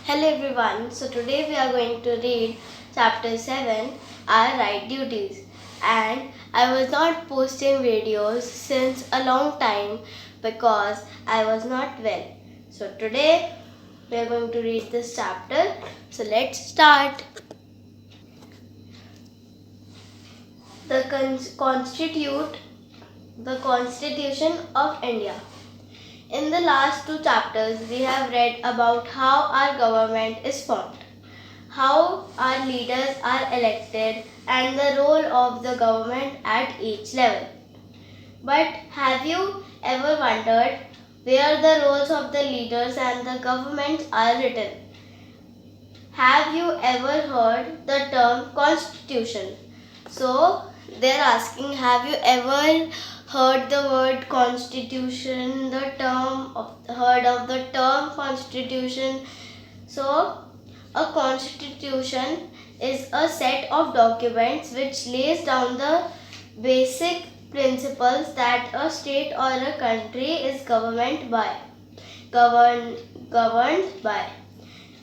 Hello everyone. So today we are going to read chapter 7, Our Right Duties. And I was not posting videos since a long time because I was not well. So today we are going to read this chapter. So let's start. The Constitution of India. In the last two chapters, we have read about how our government is formed, how our leaders are elected, and the role of the government at each level. But have you ever wondered where the roles of the leaders and the government are written? Have you ever heard the term constitution? So they're asking, have you ever heard the word constitution, heard of the term constitution? So a constitution is a set of documents which lays down the basic principles that a state or a country is governed by.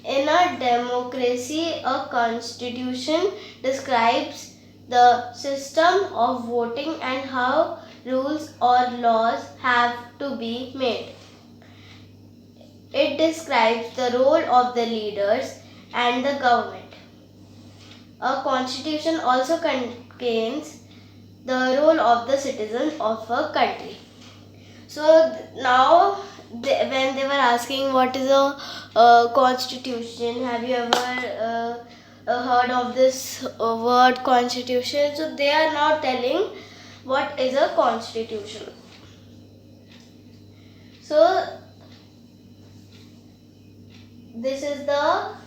In a democracy, a constitution describes the system of voting and how rules or laws have to be made. It describes the role of the leaders and the government. A constitution also contains the role of the citizen of a country. So now when they were asking what is a constitution, have you ever heard of this word constitution? So they are now telling what is a constitution. So this is the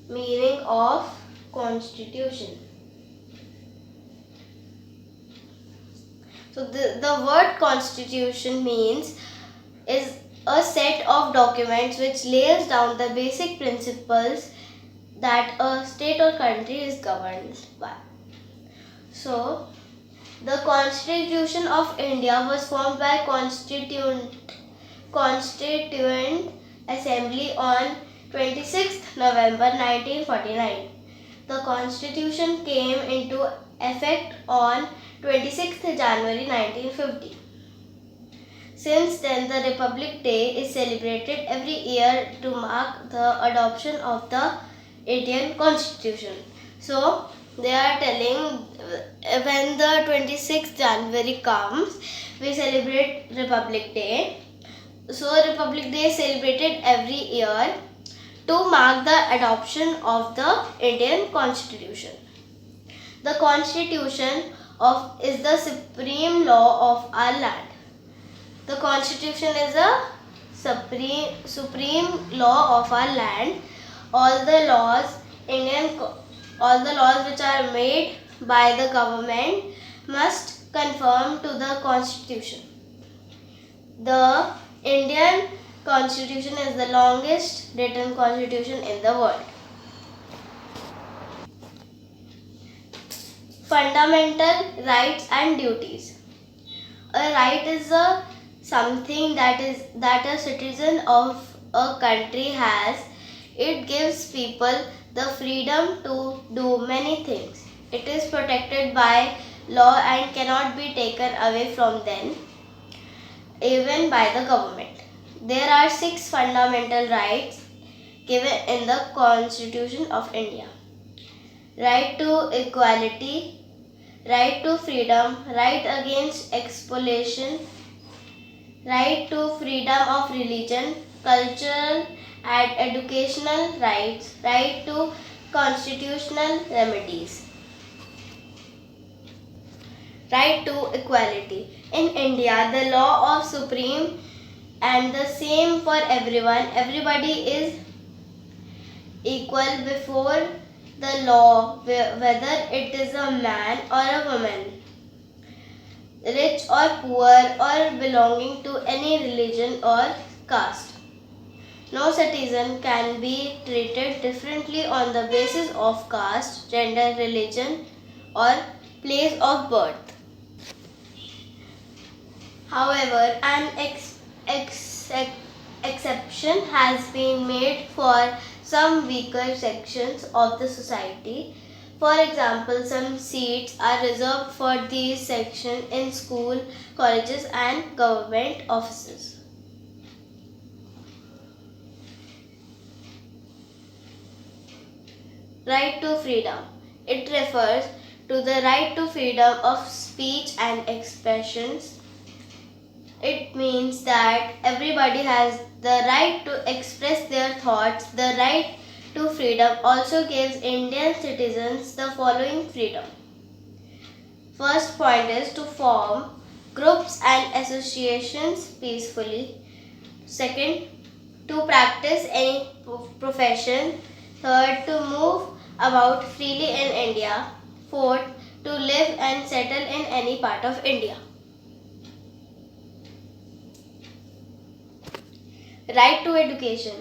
meaning of constitution. So the word constitution is a set of documents which lays down the basic principles that a state or country is governed by. So the Constitution of India was formed by Constituent Assembly on 26th November 1949. The Constitution came into effect on 26th January 1950. Since then, the Republic Day is celebrated every year to mark the adoption of the Indian Constitution. So, they are telling when the 26th January comes, we celebrate Republic Day. So, Republic Day is celebrated every year to mark the adoption of the Indian Constitution. The Constitution is the supreme law of our land. The Constitution is a supreme law of our land. All the laws which are made by the government must conform to the Constitution. The Indian Constitution is the longest written constitution in the world. Fundamental rights and duties. A right is something that a citizen of a country has. It gives people the freedom to do many things. It is protected by law and cannot be taken away from them, even by the government. There are 6 fundamental rights given in the Constitution of India. Right to equality, right to freedom, right against spoliation, right to freedom of religion, cultural and educational rights, right to constitutional remedies. Right to equality. In India, the law of supreme and the same for everyone. Everybody is equal before the law, whether it is a man or a woman, rich or poor, or belonging to any religion or caste. No citizen can be treated differently on the basis of caste, gender, religion, or place of birth. However, an ex- exception has been made for some weaker sections of the society. For example, some seats are reserved for these sections in school, colleges, and government offices. Right to freedom. It refers to the right to freedom of speech and expressions. It means that everybody has the right to express their thoughts. The right to freedom also gives Indian citizens the following freedom. First point is to form groups and associations peacefully. Second, to practice any profession. Third, to move about freely in India. Fourth, to live and settle in any part of India. Right to education.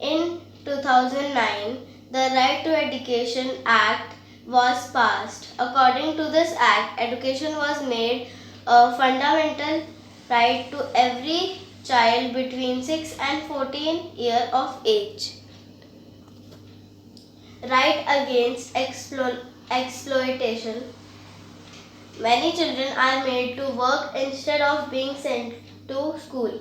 In 2009, the Right to Education Act was passed. According to this act, education was made a fundamental right to every child between 6 and 14 years of age. Right against exploitation. Many children are made to work instead of being sent to school.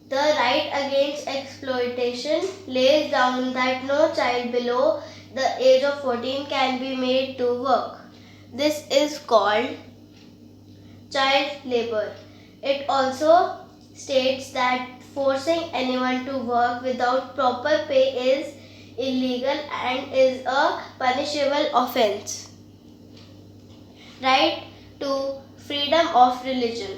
The right against exploitation lays down that no child below the age of 14 can be made to work. This is called child labor. It also states that forcing anyone to work without proper pay is illegal and is a punishable offense. Right to freedom of religion.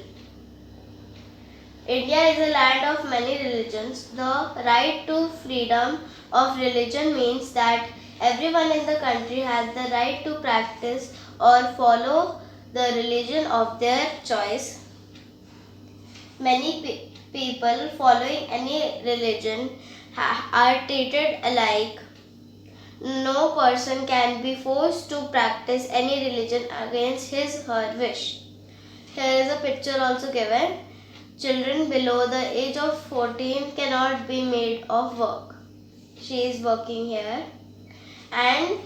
India is a land of many religions. The right to freedom of religion means that everyone in the country has the right to practice or follow the religion of their choice. Many people following any religion are treated alike. No person can be forced to practice any religion against his or her wish. Here is a picture also given. Children below the age of 14 cannot be made of work. She is working here, and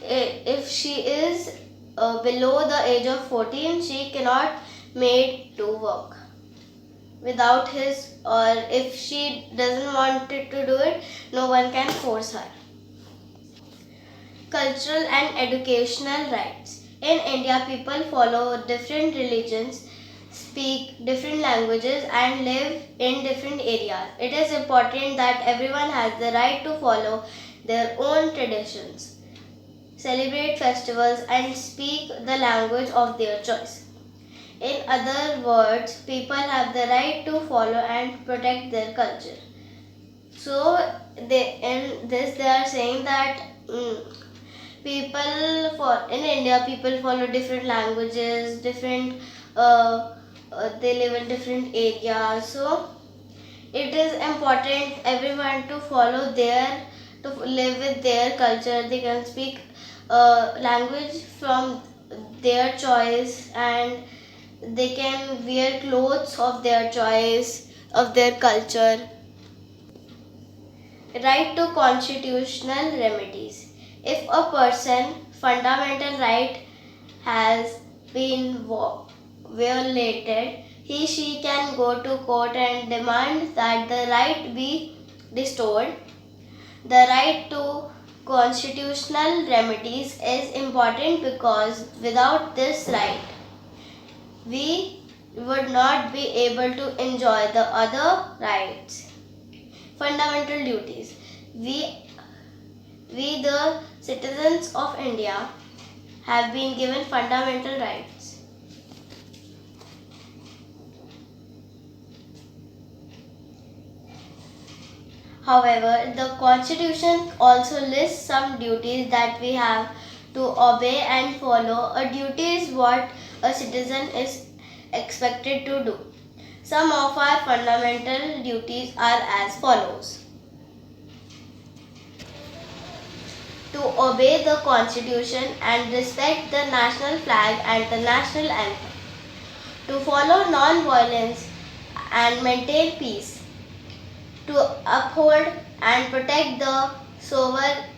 if she is below the age of 14, she cannot made to work without his, or if she doesn't want it to do it, no one can force her. Cultural and educational rights. In India, people follow different religions, speak different languages, and live in different areas. It is important that everyone has the right to follow their own traditions, celebrate festivals, and speak the language of their choice. In other words, people have the right to follow and protect their culture. So, in this they are saying that in India, people follow different languages, they live in different areas. So it is important everyone to follow to live with their culture. They can speak language from their choice, and they can wear clothes of their choice, of their culture. Right to constitutional remedies. If a person fundamental right has been violated, she can go to court and demand that the right be restored. The right to constitutional remedies is important because without this right, we would not be able to enjoy the other rights. Fundamental duties. We the citizens of India have been given fundamental rights. However, the Constitution also lists some duties that we have to obey and follow. A duty is what a citizen is expected to do. Some of our fundamental duties are as follows. To obey the Constitution and respect the national flag and the national anthem. To follow non-violence and maintain peace, to uphold and protect the sovereignty,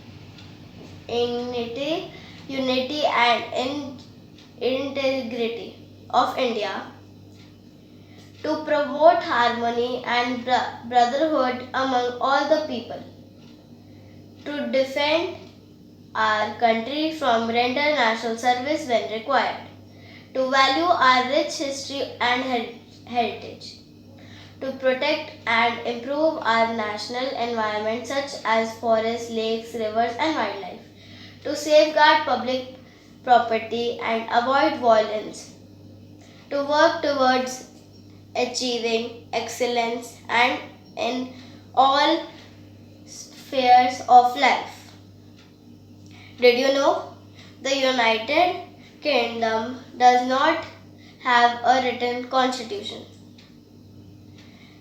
unity and integrity of India, to promote harmony and brotherhood among all the people, to defend our country from render national service when required, to value our rich history and heritage, to protect and improve our national environment such as forests, lakes, rivers and wildlife, to safeguard public property and avoid violence, to work towards achieving excellence and in all spheres of life. Did you know the United Kingdom does not have a written constitution?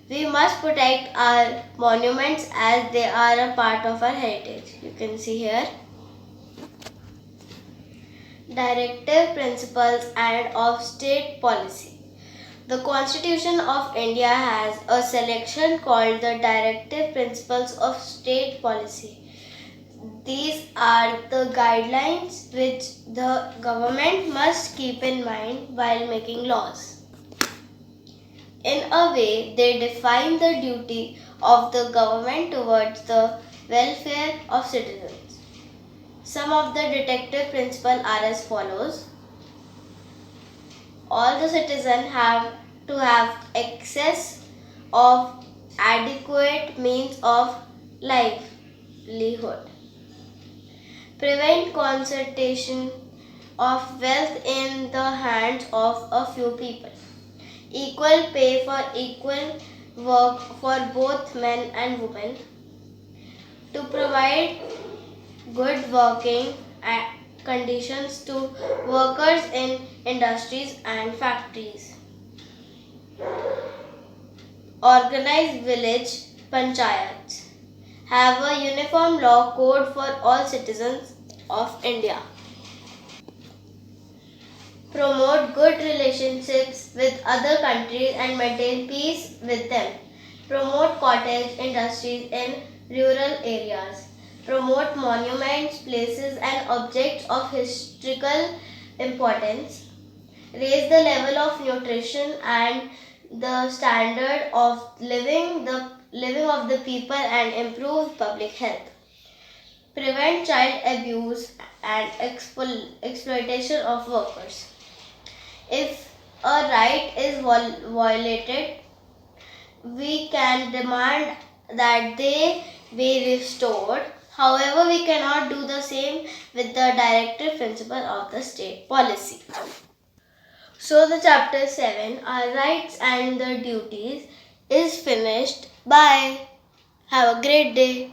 We must protect our monuments as they are a part of our heritage. You can see here. Directive Principles and of State Policy. The Constitution of India has a selection called the Directive Principles of State Policy. These are the guidelines which the government must keep in mind while making laws. In a way, they define the duty of the government towards the welfare of citizens. Some of the directive principles are as follows. All the citizens have to have access of adequate means of livelihood. Prevent concentration of wealth in the hands of a few people. Equal pay for equal work for both men and women. To provide good working conditions to workers in industries and factories. Organize village panchayats. Have a uniform law code for all citizens of India. Promote good relationships with other countries and maintain peace with them. Promote cottage industries in rural areas. Promote monuments, places and objects of historical importance. Raise the level of nutrition and the standard of living of the people and improve public health. Prevent child abuse and exploitation of workers. If a right is violated, we can demand that they be restored. However, we cannot do the same with the directive principle of the state policy. So the chapter 7, our rights and the duties, is finished. Bye. Have a great day.